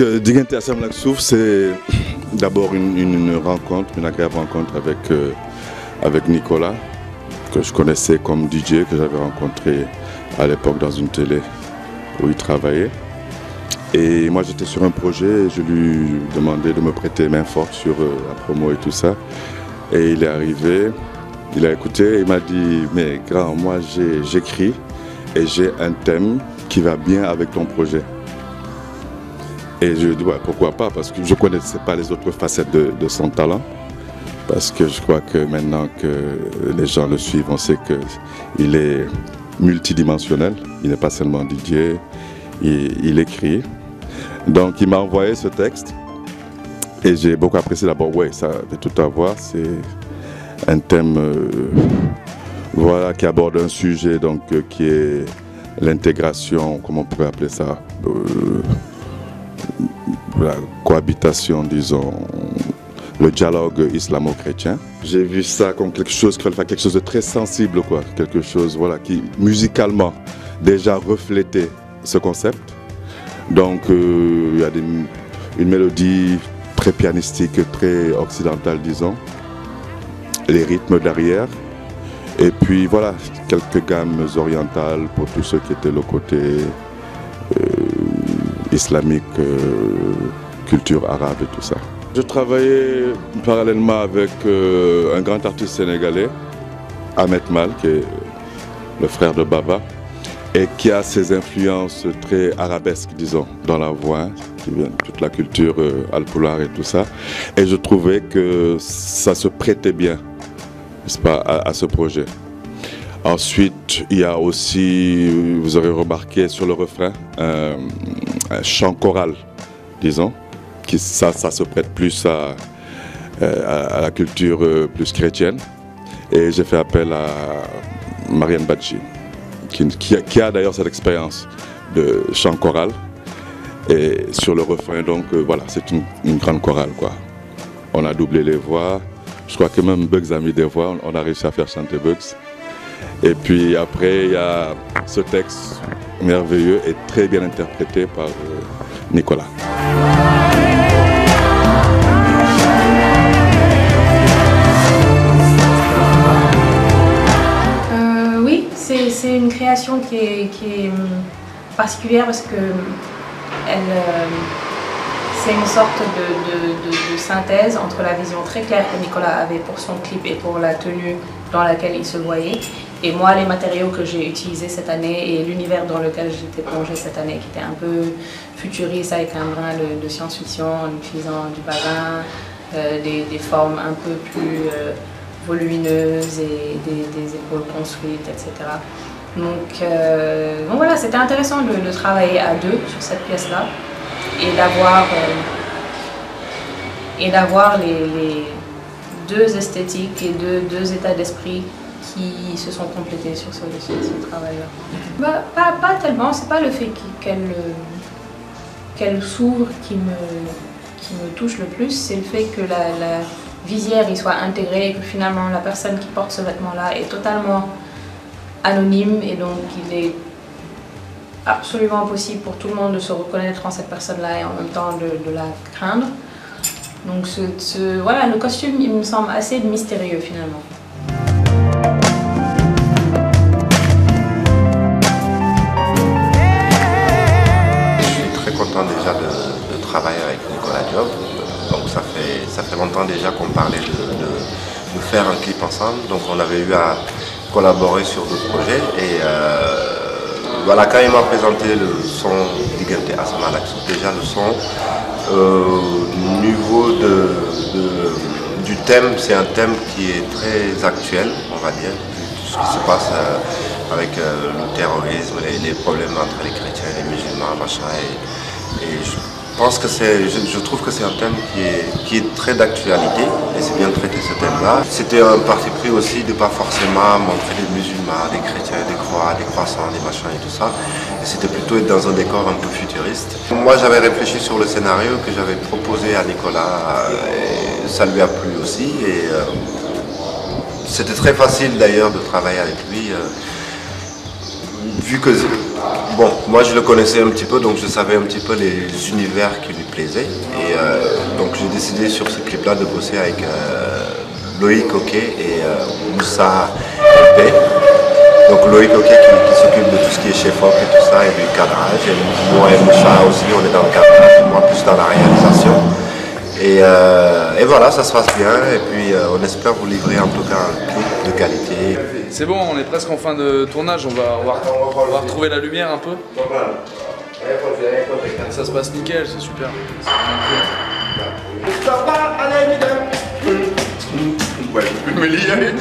Donc, Digente Assam Lak Souf, c'est d'abord une rencontre, une agréable rencontre avec Nicolas, que je connaissais comme DJ, que j'avais rencontré à l'époque dans une télé où il travaillait. Et moi j'étais sur un projet et je lui demandais de me prêter main forte sur la promo et tout ça. Et il est arrivé, il a écouté, il m'a dit « Mais grand, moi j'écris et j'ai un thème qui va bien avec ton projet. » Et je lui ai dit ouais, « Pourquoi pas ?» parce que je ne connaissais pas les autres facettes de son talent. Parce que je crois que maintenant que les gens le suivent, on sait qu'il est multidimensionnel. Il n'est pas seulement DJ, il écrit. Donc il m'a envoyé ce texte et j'ai beaucoup apprécié. D'abord, ouais, ça avait tout à voir. C'est un thème voilà, qui aborde un sujet donc, qui est l'intégration, comment on pourrait appeler ça, la cohabitation, disons, le dialogue islamo-chrétien. J'ai vu ça comme quelque chose de très sensible, quoi. Quelque chose voilà, qui musicalement déjà reflétait ce concept. Donc il y a une mélodie très pianistique, très occidentale, disons. Les rythmes derrière. Et puis voilà, quelques gammes orientales pour tous ceux qui étaient le côté islamique, culture arabe et tout ça. Je travaillais parallèlement avec un grand artiste sénégalais, Ahmed Mal, qui est le frère de Baba, et qui a ses influences très arabesques, disons, dans la voix, qui vient de toute la culture alpulaar et tout ça. Et je trouvais que ça se prêtait bien, n'est-ce pas, à ce projet. Ensuite, il y a aussi, vous aurez remarqué sur le refrain, un chant choral, disons. Ça se prête plus à la culture plus chrétienne. Et j'ai fait appel à Marianne Badji, qui a d'ailleurs cette expérience de chant choral. Et sur le refrain, donc voilà, c'est une grande chorale, quoi. On a doublé les voix. Je crois que même Bugs a mis des voix. On a réussi à faire chanter Bugs. Et puis après, il y a ce texte merveilleux et très bien interprété par Nicolas. C'est une création qui est particulière parce que c'est une sorte de synthèse entre la vision très claire que Nicolas avait pour son clip et pour la tenue dans laquelle il se voyait, et moi les matériaux que j'ai utilisés cette année et l'univers dans lequel j'étais plongée cette année qui était un peu futuriste avec un brin de science-fiction en utilisant du bazin, des formes un peu plus volumineuses et des épaules construites, etc. Donc voilà, c'était intéressant de travailler à deux sur cette pièce-là et d'avoir les deux esthétiques et deux états d'esprit qui se sont complétés sur ce travail-là. Pas tellement, c'est pas le fait qu'elle s'ouvre qui me touche le plus, c'est le fait que la visière il soit intégré et que finalement la personne qui porte ce vêtement-là est totalement anonyme et donc il est absolument impossible pour tout le monde de se reconnaître en cette personne-là et en même temps de la craindre. Donc voilà, le costume il me semble assez mystérieux finalement. Je suis très content déjà de travailler avec Nicolas Diop. Donc ça fait longtemps déjà qu'on parlait de faire un clip ensemble. Donc on avait eu à collaborer sur d'autres projets. Et voilà, quand il m'a présenté le son Digente Assam Lak Souf, déjà le son, au niveau du thème, c'est un thème qui est très actuel, on va dire. Tout ce qui se passe avec le terrorisme, les problèmes entre les chrétiens et les musulmans, machin. Et je trouve que c'est un thème qui est très d'actualité et c'est bien traité ce thème-là. C'était un parti pris aussi de ne pas forcément montrer des musulmans, des chrétiens, des croix, des croissants, des machins et tout ça. Et c'était plutôt être dans un décor un peu futuriste. Moi j'avais réfléchi sur le scénario que j'avais proposé à Nicolas et ça lui a plu aussi. Et c'était très facile d'ailleurs de travailler avec lui. vu que, bon, moi je le connaissais un petit peu, donc je savais un petit peu les univers qui lui plaisaient. Et donc j'ai décidé sur ce clip-là de bosser avec Loïc Oquet et Moussa LP. Donc Loïc Oquet qui s'occupe de tout ce qui est chef-op et tout ça, et du cadrage. Et moi et Moussa aussi, on est dans le cadrage, et moi plus dans la réalisation. Et voilà, ça se passe bien, et puis on espère vous livrer en tout cas un clip de qualité. C'est bon, on est presque en fin de tournage, on va retrouver la lumière un peu. Ça se passe nickel, c'est super. C'est vraiment cool. Ouais, je peux me lier.